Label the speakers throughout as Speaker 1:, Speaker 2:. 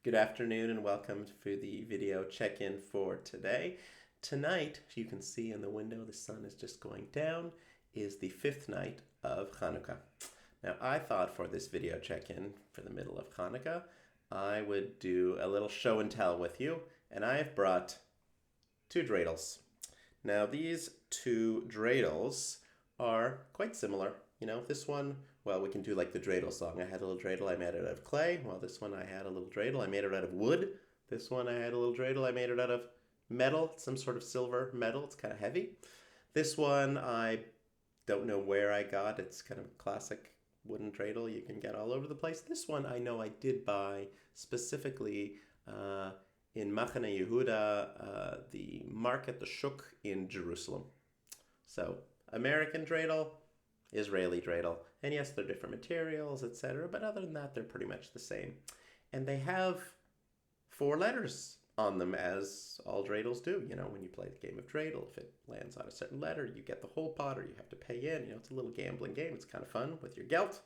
Speaker 1: Good afternoon and welcome for the video check-in for today. Tonight, you can see in the window the sun is just going down, is the fifth night of Hanukkah. Now I thought for this video check-in for the middle of Hanukkah, I would do a little show and tell with you, and I have brought two dreidels. Now these two dreidels are quite similar. This one, well, we can do like the dreidel song. I had a little dreidel, I made it out of clay. Well, this one I had a little dreidel, I made it out of wood. This one I had a little dreidel, I made it out of metal, some sort of silver metal. It's kind of heavy. This one I don't know where I got. It's kind of a classic wooden dreidel you can get all over the place. This one I know I did buy specifically in Machane Yehuda, the market, the shuk in Jerusalem. So American dreidel, Israeli dreidel. And yes, they're different materials, etc. But other than that, they're pretty much the same. And they have 4 letters on them, as all dreidels do. When you play the game of dreidel, if it lands on a certain letter, you get the whole pot or you have to pay in. It's a little gambling game. It's kind of fun with your gelt.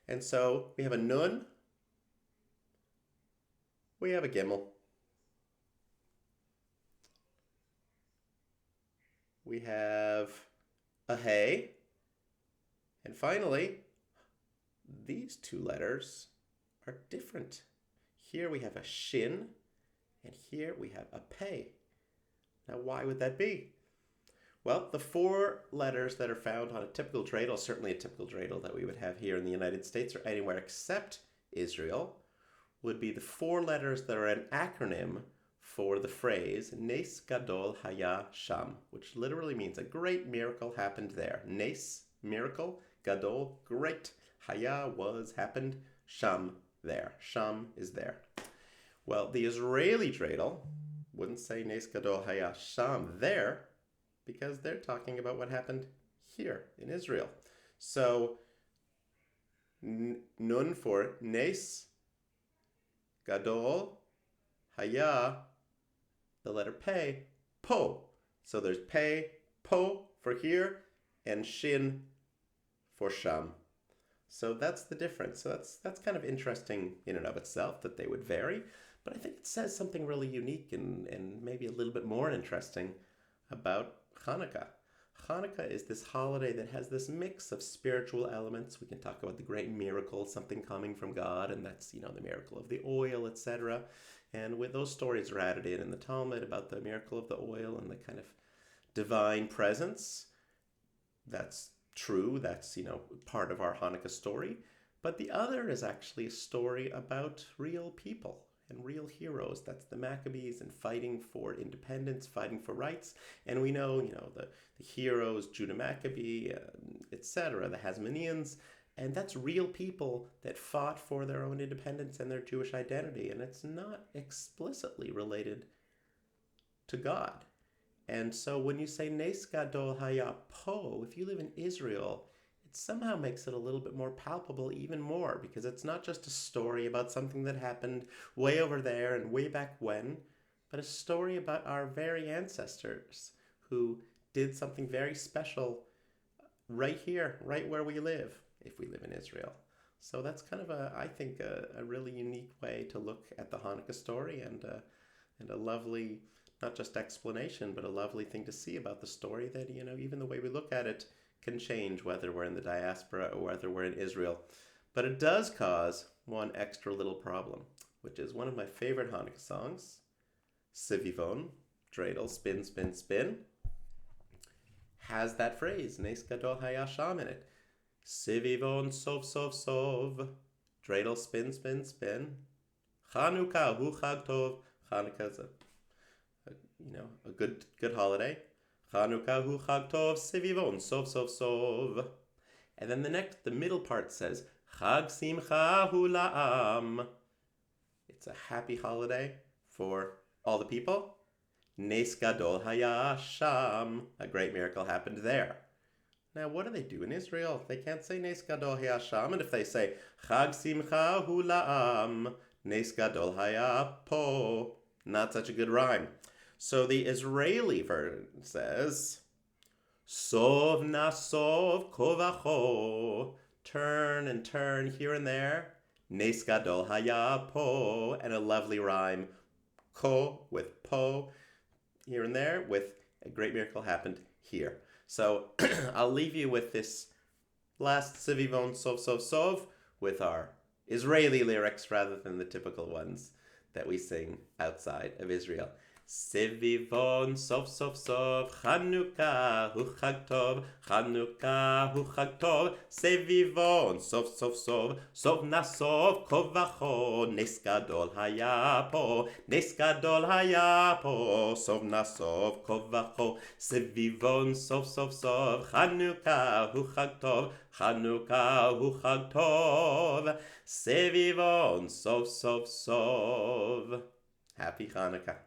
Speaker 1: And so we have a nun. We have a gimel. We have a hey. And finally, these 2 letters are different. Here we have a shin, and here we have a pei. Now, why would that be? Well, the 4 letters that are found on a typical dreidel, certainly a typical dreidel that we would have here in the United States or anywhere except Israel, would be the 4 letters that are an acronym for the phrase Nes Gadol Haya Sham, which literally means a great miracle happened there. Nes, miracle. Gadol, great. Haya, was, happened. Sham, there. Sham is there. Well, the Israeli dreidel wouldn't say Nes Gadol Haya Sham there because they're talking about what happened here in Israel. So, nun for Nes, Gadol, Haya, the letter pei, po. So there's pei, po for here, and shin for sham. So that's the difference. So that's kind of interesting in and of itself that they would vary. But I think it says something really unique and maybe a little bit more interesting about Hanukkah. Hanukkah is this holiday that has this mix of spiritual elements. We can talk about the great miracle, something coming from God, and that's, the miracle of the oil, etc. And with those stories are added in the Talmud about the miracle of the oil and the kind of divine presence. That's true, that's, part of our Hanukkah story. But the other is actually a story about real people and real heroes. That's the Maccabees and fighting for independence, fighting for rights. And we know, the heroes, Judah Maccabee, etc., the Hasmoneans. And that's real people that fought for their own independence and their Jewish identity. And it's not explicitly related to God. And so when you say Nes Gadol Haya Po, if you live in Israel, it somehow makes it a little bit more palpable, even more, because it's not just a story about something that happened way over there and way back when, but a story about our very ancestors who did something very special right here, right where we live, if we live in Israel. So that's kind of I think, a really unique way to look at the Hanukkah story and a lovely, not just explanation, but a lovely thing to see about the story that, even the way we look at it can change whether we're in the diaspora or whether we're in Israel. But it does cause one extra little problem, which is one of my favorite Hanukkah songs, Sivivon, dreidel, spin, spin, spin, has that phrase, Nes Gadol Haya Sham, in it. Sivivon, sov, sov, sov, dreidel, spin, spin, spin. Chanukah, hu chag tov. Hanukkah is a good holiday. Chanukah hu chag tov, sivivon, sov, sov, sov. And then the middle part says, Chag simcha hu la'am. It's a happy holiday for all the people. Nes gadol haya sham. A great miracle happened there. Now, what do they do in Israel? They can't say Nes gadol haya sham. And if they say, Chag simcha hu la'am, Nes gadol haya po. Not such a good rhyme. So the Israeli version says, Sov na sov kovacho. Turn and turn here and there. Nes gadol haya po, and a lovely rhyme, ko with po, here and there, with a great miracle happened here. So I'll leave you with this last Sivivon Sov Sov Sov with our Israeli lyrics rather than the typical ones that we sing outside of Israel. Sivivon Sov Sov Sov, Chanukah hu Chag Tov, Chanukah hu Chag Tov, Sivivon Sov Sov Sov, Sov Nasov Kov Vacho, Nes Gadol Haya Po, Nes Gadol Haya Po, Sov Nasov Kov Vacho, Sivivon Sov Sov Sov, Chanukah hu Chag Tov, Chanukah hu Chag Tov, Sivivon Sov Sov Sov. Happy Hanukkah.